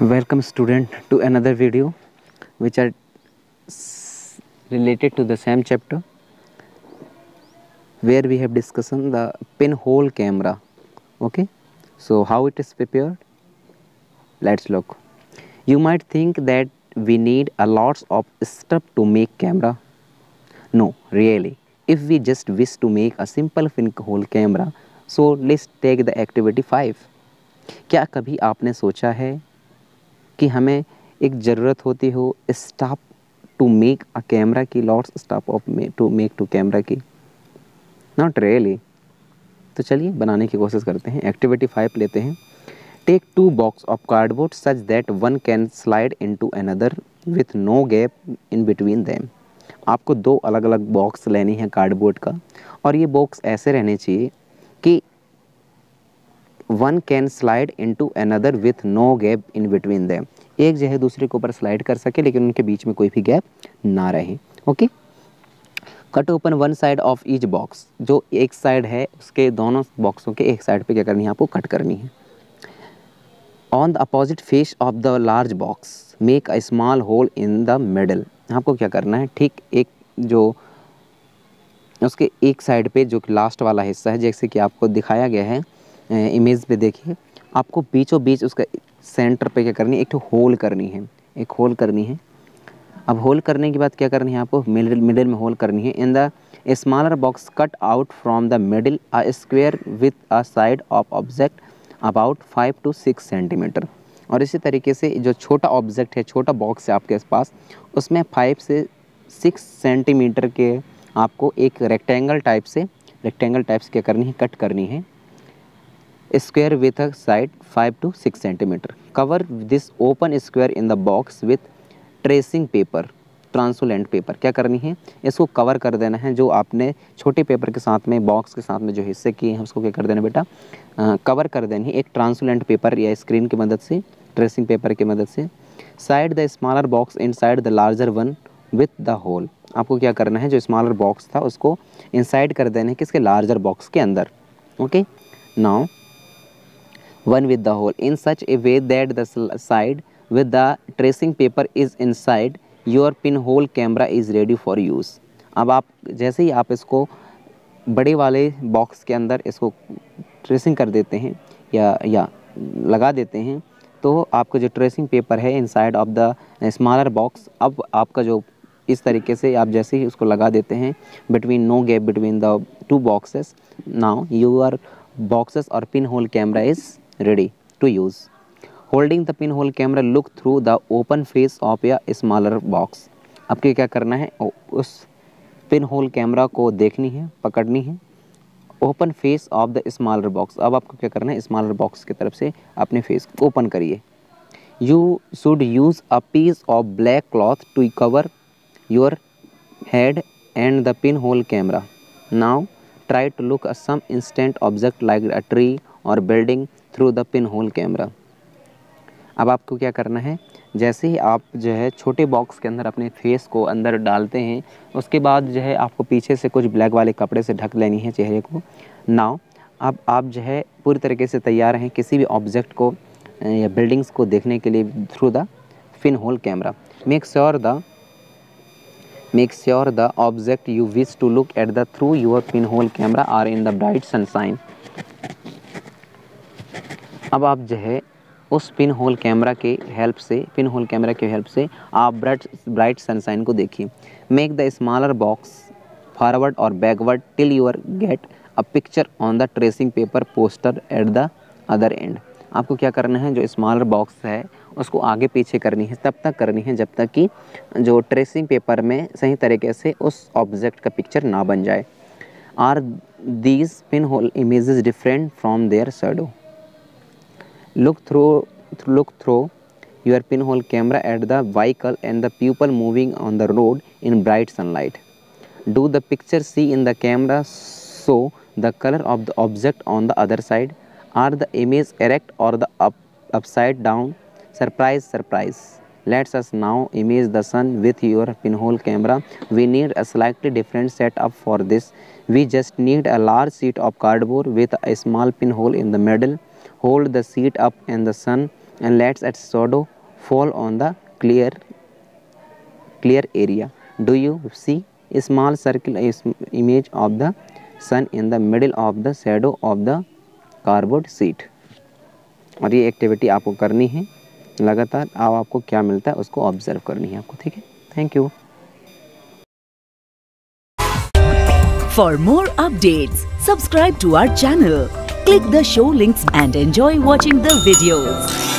Welcome student to another video which are related to the same chapter where we have discussed the pinhole camera. Okay, so how it is prepared? Let's look. You might think that we need a lots of stuff to make camera. No, really. If we just wish to make a simple pinhole camera, so let's take the activity 5. क्या कभी आपने सोचा है कि हमें एक ज़रूरत होती हो stuff to make a camera की, lots stuff of to make to camera की? Not really. तो चलिए बनाने की कोशिश करते हैं। एक्टिविटी 5 लेते हैं। Take 2 box of cardboard such that one can slide into another with no gap in between them. आपको 2 अलग अलग बॉक्स लेनी है कार्डबोर्ड का, और ये बॉक्स ऐसे रहने चाहिए कि one can slide into another with no gap in between them. एक जो है दूसरे के ऊपर स्लाइड कर सके लेकिन उनके बीच में कोई भी गैप ना रहे। Okay, cut open one side of each box. जो एक साइड है उसके दोनों बॉक्सों के एक साइड पे क्या करनी है, आपको कट करनी है। On the opposite face of the large box make a small hole in the middle. आपको क्या करना है, ठीक एक जो उसके एक साइड पे जो लास्ट वाला हिस्सा है, जैसे कि आपको दिखाया गया है इमेज पे, देखिए आपको बीचों बीच उसका सेंटर पे क्या करनी है, एक तो होल करनी है, एक होल करनी है। अब होल करने के बाद क्या करनी है, आपको मिडिल में होल करनी है। In the smaller box cut out from the middle a square with a side of object about 5 to 6 centimetre. और इसी तरीके से जो छोटा ऑब्जेक्ट है, छोटा बॉक्स है आपके पास, उसमें 5 से 6 सेंटीमीटर के आपको एक रेक्टेंगल टाइप से क्या करनी है, कट करनी है। Square with a side 5 to 6 centimetre. Cover this open square in the box with tracing paper, transparent paper. क्या करनी है, इसको कवर कर देना है। जो आपने छोटे पेपर के साथ में, बॉक्स के साथ में जो हिस्से किए हैं उसको क्या कर देना बेटा, कवर कर देनी है एक ट्रांसपेरेंट पेपर या स्क्रीन की मदद से, ट्रेसिंग पेपर की मदद से। Slide the smaller box inside the larger one with the hole. आपको क्या करना है, जो स्मॉलर बॉक्स था उसको इनसाइड कर देना है किसके, लार्जर बॉक्स के अंदर। Okay, now one with the hole in such a way that the side with the tracing paper is inside your pinhole camera is ready for use। अब आप जैसे ही आप इसको बड़े वाले बॉक्स के अंदर इसको ट्रेसिंग कर देते हैं या लगा देते हैं, तो आपका जो ट्रेसिंग पेपर है inside of the smaller box, अब आपका जो इस तरीके से आप जैसे ही उसको लगा देते हैं between no gap between the 2 boxes, now your boxes or pinhole camera is ready to use। Holding the pinhole camera, look through the open face of a smaller box। आपको क्या करना है, उस pinhole कैमरा को देखनी है, पकड़नी है, open face of the smaller box. अब आपको क्या करना है, स्मॉलर बॉक्स की तरफ से अपने फेस को ओपन करिए। You should use a piece of black cloth to cover your head and the pinhole camera. Now try to look at some instant object like a tree or building through the pinhole camera। अब आपको क्या करना है, जैसे ही आप जो है छोटे बॉक्स के अंदर अपने फेस को अंदर डालते हैं, उसके बाद जो है आपको पीछे से कुछ ब्लैक वाले कपड़े से ढक लेनी है चेहरे को। नाउ अब आप जो है पूरी तरीके से तैयार हैं किसी भी ऑब्जेक्ट को या बिल्डिंग्स को देखने के लिए through the pinhole camera. Make sure the object you wish to look at the through your pinhole camera are in the bright sunshine। अब आप जो है उस पिनहोल कैमरा के हेल्प से आप ब्राइट सनशाइन को देखिए। Make the smaller box forward और backward till your get a picture on the tracing paper poster at the other end. आपको क्या करना है, जो स्मॉलर बॉक्स है उसको आगे पीछे करनी है, तब तक करनी है जब तक कि जो ट्रेसिंग पेपर में सही तरीके से उस ऑब्जेक्ट का पिक्चर ना बन जाए। Are these pinhole images different from their shadow. Look through your pinhole camera at the vehicle and the people moving on the road in bright sunlight। Do the picture see in the camera show the color of the object on the other side? Are the image erect or the upside down? Surprise। Let us now image the sun with your pinhole camera। We need a slightly different setup for this। We just need a large sheet of cardboard with a small pinhole in the middle। Hold the sheet up and the sun and let's its shadow fall on the clear area. Do you see a small circle image of the sun in the middle of the shadow of the cardboard sheet? और ये activity आपको करनी है लगातार। अब आपको क्या मिलता है उसको ऑब्जर्व करनी है आपको, ठीक है। Thank you. For more updates, subscribe to our channel, click the show links and enjoy watching the videos.